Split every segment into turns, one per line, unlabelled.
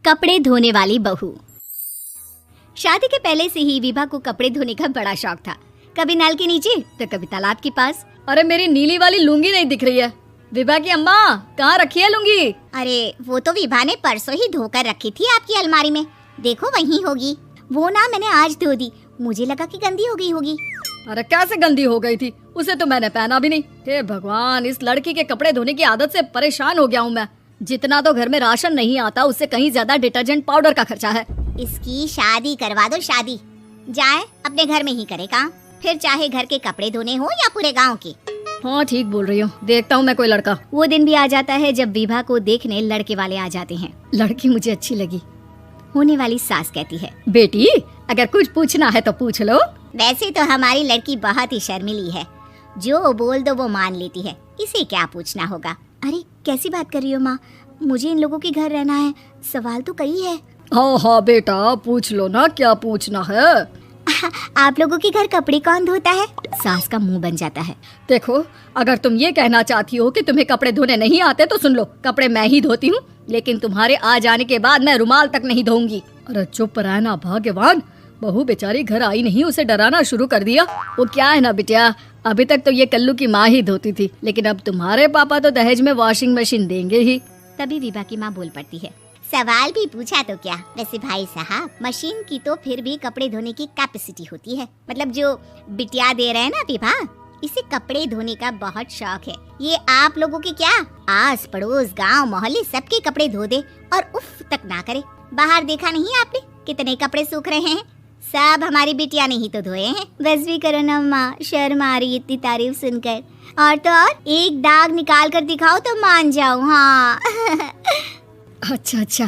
कपड़े धोने वाली बहू। शादी के पहले से ही विभा को कपड़े धोने का बड़ा शौक था। कभी नल के नीचे तो कभी तालाब के पास।
अरे मेरी नीली वाली लुंगी नहीं दिख रही है। विभा की अम्मा कहाँ रखी है लुंगी?
अरे वो तो विभा ने परसों ही धोकर रखी थी आपकी अलमारी में, देखो वहीं होगी। वो ना मैंने आज धो दी, मुझे लगा कि गंदी हो गई होगी।
अरे कैसे गंदी हो गई थी, उसे तो मैंने पहना भी नहीं। हे भगवान, इस लड़की के कपड़े धोने की आदत से परेशान हो गया हूँ मैं। जितना तो घर में राशन नहीं आता उससे कहीं ज्यादा डिटर्जेंट पाउडर का खर्चा है।
इसकी शादी करवा दो, शादी जाए अपने घर में ही करे काम, फिर चाहे घर के कपड़े धोने हो या पूरे गांव के।
हाँ ठीक बोल रही हूँ, देखता हूँ मैं कोई लड़का।
वो दिन भी आ जाता है जब विभा को देखने लड़के वाले आ जाते हैं।
लड़की मुझे अच्छी लगी।
होने वाली सास कहती है,
बेटी अगर कुछ पूछना है तो पूछ लो।
वैसे तो हमारी लड़की बहुत ही शर्मीली है, जो बोल दो वो मान लेती है, इसे क्या पूछना होगा। अरे कैसी बात कर रही हो माँ, मुझे इन लोगों के घर रहना है, सवाल तो कई है।
हाँ हाँ बेटा पूछ लो ना, क्या पूछना है।
आप लोगों के घर कपड़े कौन धोता है? सास का मुंह बन जाता है।
देखो अगर तुम ये कहना चाहती हो कि तुम्हें कपड़े धोने नहीं आते तो सुन लो, कपड़े मैं ही धोती हूँ, लेकिन तुम्हारे आ जाने के बाद मैं रुमाल तक नहीं धोऊंगी। अरे चुप रहना भाग्यवान, बहू बेचारी घर आई नहीं, उसे डराना शुरू कर दिया। वो क्या है ना बिटिया, अभी तक तो ये कल्लू की माँ ही धोती थी, लेकिन अब तुम्हारे पापा तो दहेज में वॉशिंग मशीन देंगे ही।
तभी विभा की माँ बोल पड़ती है, सवाल भी पूछा तो क्या, वैसे भाई साहब मशीन की तो फिर भी कपड़े धोने की कैपेसिटी होती है। मतलब जो बिटिया दे रहे हैं ना विभा, इसे कपड़े धोने का बहुत शौक है। ये आप लोगों के क्या आस पड़ोस गांव मोहल्ले सबके कपड़े धो दे और उफ तक ना करे। बाहर देखा नहीं आपने कितने कपड़े सूख रहे हैं, सब हमारी बिटिया ने ही तो धोए हैं। बस भी करो ना माँ, शर्म आ रही इतनी तारीफ सुनकर। और तो और एक दाग निकाल कर दिखाओ तो मान जाऊँ। हाँ
अच्छा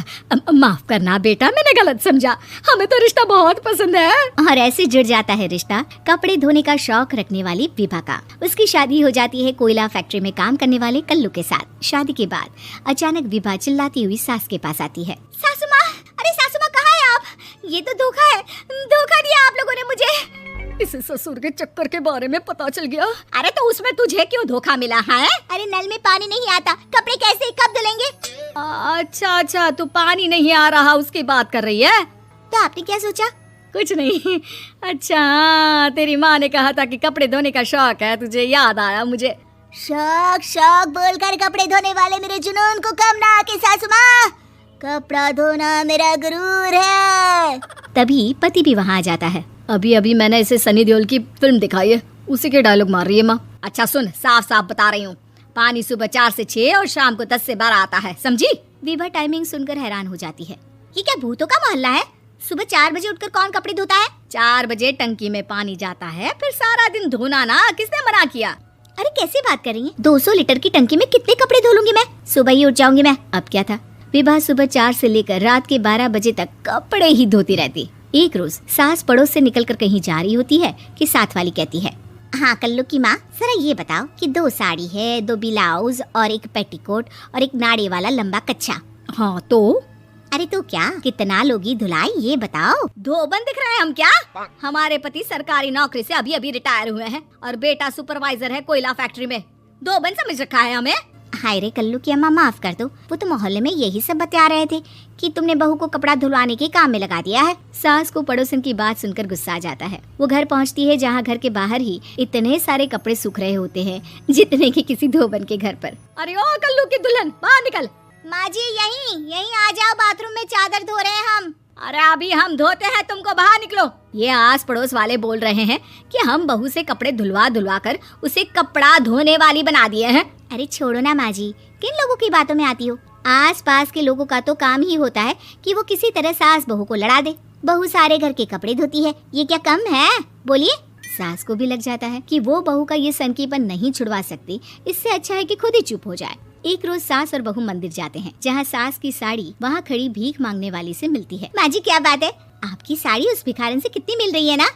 माफ करना बेटा, मैंने गलत समझा, हमें तो रिश्ता बहुत पसंद है।
और ऐसे जुड़ जाता है रिश्ता कपड़े धोने का शौक रखने वाली विभा का। उसकी शादी हो जाती है कोयला फैक्ट्री में काम करने वाले कल्लू के साथ। शादी के बाद अचानक विभा चिल्लाती हुई सास के पास आती है, सासू माँ, अरे सासू माँ कहाँ है आप? ये तो धोखा है, धोखा दिया आप लोगों ने मुझे।
इसे ससुर के चक्कर के बारे में पता चल गया।
अरे तो उसमें तुझे क्यों धोखा मिला है? अरे नल में पानी नहीं आता, कपड़े कैसे कब धुलेंगे?
अच्छा तू पानी नहीं आ रहा उसकी बात कर रही है?
तो आपने क्या सोचा?
कुछ नहीं। अच्छा तेरी माँ ने कहा था कि कपड़े धोने का शौक है तुझे, याद आया मुझे।
शौक बोलकर कपड़े धोने वाले मेरे जुनून को कम ना आके सासू माँ, कपड़ा धोना मेरा गुरूर है। तभी पति भी वहाँ आ जाता है।
अभी मैंने इसे सनी देओल की फिल्म दिखाई है, उसी के डायलॉग मार रही है माँ।
अच्छा सुन, साफ साफ बता रही हूँ, पानी सुबह 4 से 6 और शाम को 10 से 12 आता है, समझी? विभा टाइमिंग सुनकर हैरान हो जाती है, ये क्या भूतों का मोहल्ला है? सुबह 4 बजे उठकर कौन कपड़े धोता है?
4 बजे टंकी में पानी जाता है, फिर सारा दिन धोना ना, किसने मना किया?
अरे कैसी बात कर रही है, 200 लीटर की टंकी में कितने कपड़े धो लूंगी मैं, सुबह ही उठ जाऊंगी मैं। अब क्या था, विभा सुबह 4 से लेकर रात के 12 बजे तक कपड़े ही धोती रहती। एक रोज सास पड़ोस से निकलकर कहीं जा रही होती है कि साथ वाली कहती है, हाँ कल्लू की माँ, जरा ये बताओ कि 2 साड़ी है, 2 ब्लाउज और एक पेटीकोट और एक नाड़े वाला लंबा कच्छा।
हाँ तो?
अरे तो क्या, कितना लोगी धुलाई ये बताओ।
धोबन दिख रहे हैं हम क्या? हमारे पति सरकारी नौकरी से अभी रिटायर हुए हैं और बेटा सुपरवाइजर है कोयला फैक्ट्री में। धोबन समझ रखा है हमें?
हाय रे कल्लू की अम्मा, माफ कर दो, वो तो मोहल्ले में यही सब बता रहे थे कि तुमने बहू को कपड़ा धुलवाने के काम में लगा दिया है। सास को पड़ोसन की बात सुनकर गुस्सा आ जाता है। वो घर पहुंचती है जहां घर के बाहर ही इतने सारे कपड़े सूख रहे होते हैं जितने कि किसी धोबन के घर पर।
अरे ओ कल्लू की दुल्हन, बाहर निकल।
माँ जी यहीं आ जाओ, बाथरूम में चादर धो रहे हैं हम।
अरे अभी हम धोते हैं, तुमको बाहर निकलो। ये आस पड़ोस वाले बोल रहे हैं कि हम बहू से कपड़े धुलवा कर उसे कपड़ा धोने वाली बना दिए हैं।
अरे छोड़ो ना माँ जी, किन लोगों की बातों में आती हो? आस पास के लोगों का तो काम ही होता है कि वो किसी तरह सास बहू को लड़ा दे। बहू सारे घर के कपड़े धोती है, ये क्या कम है? बोलिए। सास को भी लग जाता है कि वो बहू का ये सनकीपन नहीं छुड़वा सकती, इससे अच्छा है कि खुद ही चुप हो जाए। एक रोज सास और बहू मंदिर जाते हैं, जहाँ सास की साड़ी वहाँ खड़ी भीख मांगने वाली से मिलती है। माँ जी क्या बात है, आपकी साड़ी उस भिखारन से कितनी मिल रही है ना?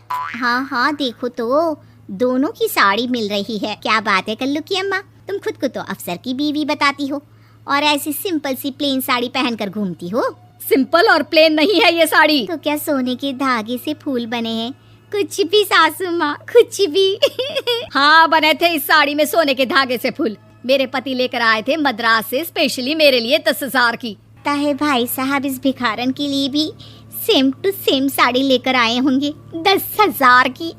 हाँ देखो तो दोनों की साड़ी मिल रही है। क्या बात है कल्लू की अम्मा, तुम खुद को तो अफसर की बीवी बताती हो और ऐसी सिंपल सी प्लेन साड़ी पहनकर घूमती हो।
सिंपल और प्लेन नहीं है ये साड़ी।
तो क्या सोने के धागे से फूल बने हैं? कुछ भी सासू माँ, कुछ भी।
हाँ बने थे इस साड़ी में सोने के धागे से फूल। मेरे पति लेकर आए थे मद्रास से स्पेशली मेरे लिए 10,000 की।
लगता है भाई साहब इस भिखारन के लिए भी सेम टू सेम साड़ी लेकर आए होंगे 10,000 की।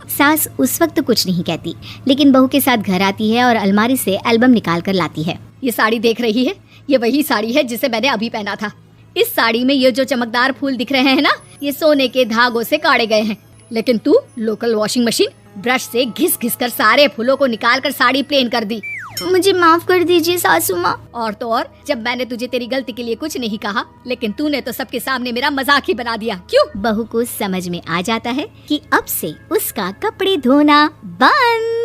सास उस वक्त कुछ नहीं कहती, लेकिन बहू के साथ घर आती है और अलमारी से एल्बम निकाल कर लाती है।
ये साड़ी देख रही है, ये वही साड़ी है जिसे मैंने अभी पहना था। इस साड़ी में ये जो चमकदार फूल दिख रहे हैं ना, ये सोने के धागों से काढ़े गए हैं। लेकिन तू लोकल वॉशिंग मशीन ब्रश से घिस घिस कर सारे फूलों को निकाल कर साड़ी प्लेन कर दी।
मुझे माफ कर दीजिए सासू माँ।
और तो और, जब मैंने तुझे तेरी गलती के लिए कुछ नहीं कहा, लेकिन तूने तो सबके सामने मेरा मजाक ही बना दिया। क्यों?
बहू को समझ में आ जाता है कि अब से उसका कपड़े धोना बंद।